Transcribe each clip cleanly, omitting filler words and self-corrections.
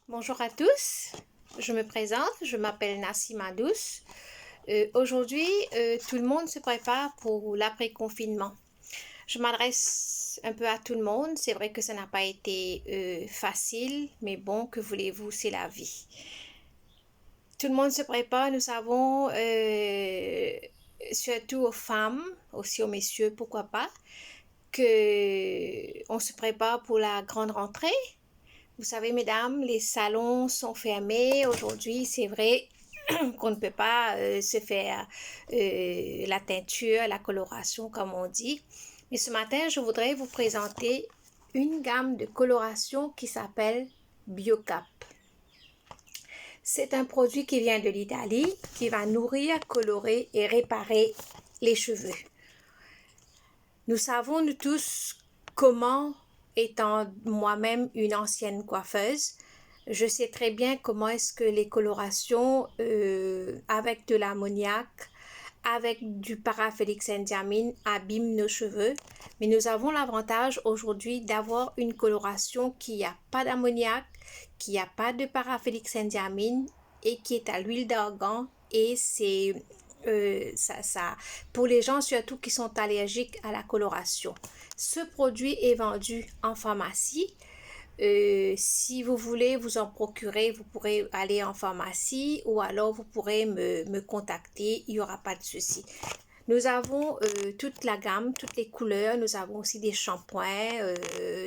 Bonjour à tous, je me présente, je m'appelle Nassima Douce. Aujourd'hui, tout le monde se prépare pour l'après-confinement. Je m'adresse un peu à tout le monde, c'est vrai que ça n'a pas été facile, mais bon, que voulez-vous, c'est la vie. Tout le monde se prépare, nous savons, surtout aux femmes, aussi aux messieurs, pourquoi pas, que on se prépare pour la grande rentrée. Vous savez, mesdames, les salons sont fermés. Aujourd'hui, c'est vrai qu'on ne peut pas se faire la teinture, la coloration, comme on dit. Mais ce matin, je voudrais vous présenter une gamme de coloration qui s'appelle BioCap. C'est un produit qui vient de l'Italie, qui va nourrir, colorer et réparer les cheveux. Nous savons, nous tous, comment, étant moi-même une ancienne coiffeuse, je sais très bien comment est-ce que les colorations avec de l'ammoniac, avec du paraphélixendiamine abîment nos cheveux. Mais nous avons l'avantage aujourd'hui d'avoir une coloration qui n'a pas d'ammoniac, qui n'a pas de paraphélixendiamine et qui est à l'huile d'argan et c'est pour les gens surtout qui sont allergiques à la coloration. Ce produit est vendu en pharmacie. Si vous voulez vous en procurer, vous pourrez aller en pharmacie ou alors vous pourrez me contacter, il n'y aura pas de souci. Nous avons toute la gamme, toutes les couleurs, nous avons aussi des shampoings,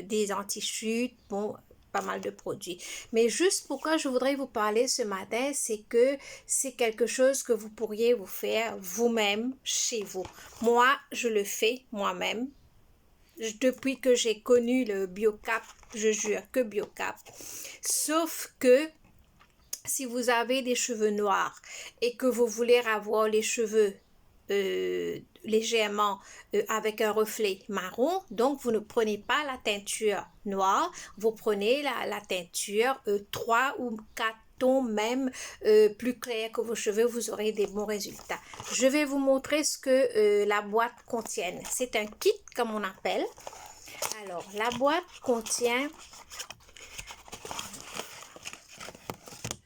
des anti-chutes, bon, pas mal de produits. Mais juste pourquoi je voudrais vous parler ce matin, c'est que c'est quelque chose que vous pourriez vous faire vous-même chez vous. Moi, je le fais moi-même. Depuis que j'ai connu le BioCap, je jure que BioCap. Sauf que si vous avez des cheveux noirs et que vous voulez avoir les cheveux légèrement avec un reflet marron, donc vous ne prenez pas la teinture noire, vous prenez la teinture 3 ou 4 tons même plus clair que vos cheveux, vous aurez des bons résultats. Je vais vous montrer ce que la boîte contient. C'est un kit comme on appelle. Alors, la boîte contient...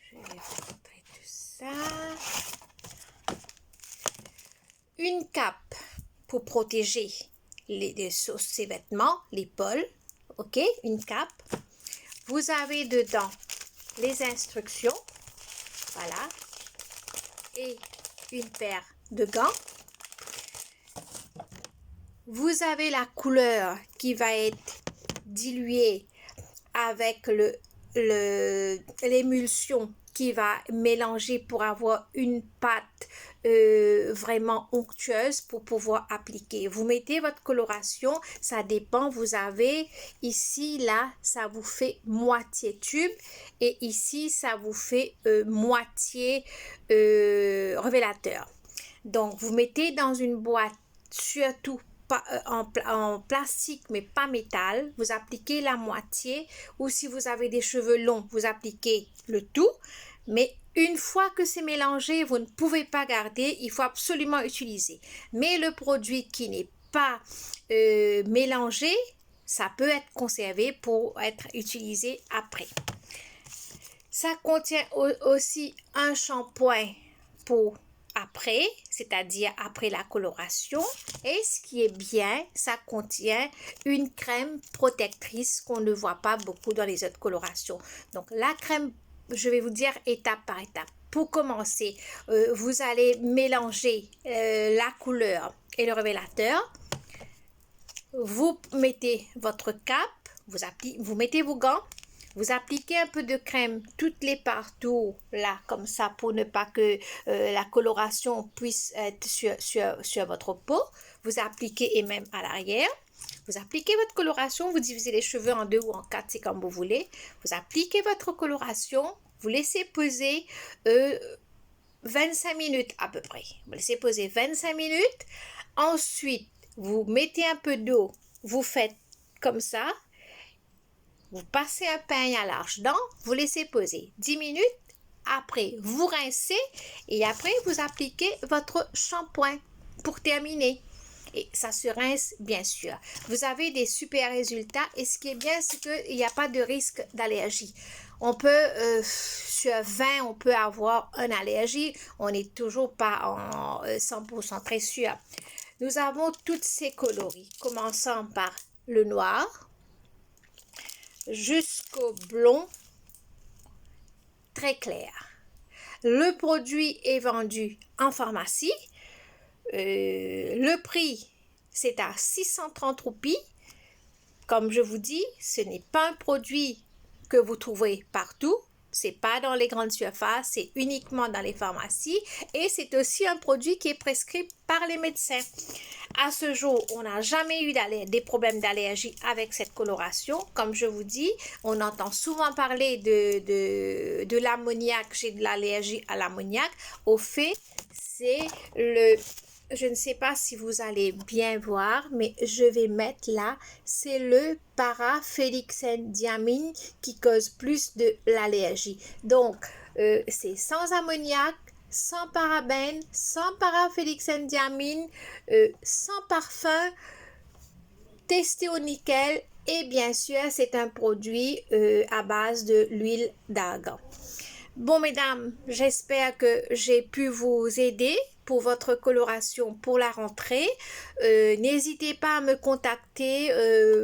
Je vais vous montrer tout ça. Une cape pour protéger ses vêtements, l'épaule. Ok, une cape. Vous avez dedans les instructions. Voilà. Et une paire de gants. Vous avez la couleur qui va être diluée avec l'émulsion qui va mélanger pour avoir une pâte vraiment onctueuse pour pouvoir appliquer. Vous mettez votre coloration, ça dépend, vous avez ici, là, ça vous fait moitié tube et ici, ça vous fait moitié révélateur. Donc, vous mettez dans une boîte, surtout en plastique mais pas métal, vous appliquez la moitié ou si vous avez des cheveux longs, vous appliquez le tout. Mais une fois que c'est mélangé, vous ne pouvez pas garder, il faut absolument utiliser. Mais le produit qui n'est pas mélangé, ça peut être conservé pour être utilisé après. Ça contient aussi un shampoing pour après, c'est-à-dire après la coloration. Et ce qui est bien, ça contient une crème protectrice qu'on ne voit pas beaucoup dans les autres colorations. Donc la crème, je vais vous dire étape par étape. Pour commencer, vous allez mélanger la couleur et le révélateur. Vous mettez votre cape, vous mettez vos gants. Vous appliquez un peu de crème toutes les partout, là, comme ça, pour ne pas que la coloration puisse être sur votre peau. Vous appliquez et même à l'arrière. Vous appliquez votre coloration, vous divisez les cheveux en 2 ou en 4, c'est comme vous voulez. Vous appliquez votre coloration, vous laissez poser 25 minutes à peu près. Vous laissez poser 25 minutes. Ensuite, vous mettez un peu d'eau, vous faites comme ça. Vous passez un pain à l'arche-dents, vous laissez poser 10 minutes. Après, vous rincez et après, vous appliquez votre shampoing pour terminer. et ça se rince bien sûr. Vous avez des super résultats et ce qui est bien, c'est qu'il n'y a pas de risque d'allergie. On peut, sur 20, on peut avoir une allergie. On n'est toujours pas en 100% très sûr. Nous avons toutes ces coloris, commençant par le noir jusqu'au blond très clair. Le produit est vendu en pharmacie. Le prix, c'est à 630 roupies. Comme je vous dis, ce n'est pas un produit que vous trouvez partout. C'est pas dans les grandes surfaces, c'est uniquement dans les pharmacies et c'est aussi un produit qui est prescrit par les médecins. À ce jour, on n'a jamais eu des problèmes d'allergie avec cette coloration. Comme je vous dis, on entend souvent parler de l'ammoniac, j'ai de l'allergie à l'ammoniac. Au fait, c'est le... Je ne sais pas si vous allez bien voir, mais je vais mettre là, c'est le paraphénixediamine qui cause plus de l'allergie. Donc, c'est sans ammoniac, sans parabènes, sans paraphénixediamine, sans parfum, testé au nickel et bien sûr, c'est un produit à base de l'huile d'argan. Bon, mesdames, j'espère que j'ai pu vous aider pour votre coloration pour la rentrée. N'hésitez pas à me contacter,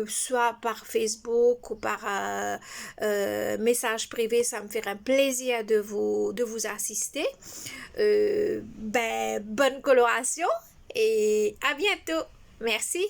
soit par Facebook ou par message privé. Ça me ferait un plaisir de vous assister. Bonne coloration et à bientôt. Merci.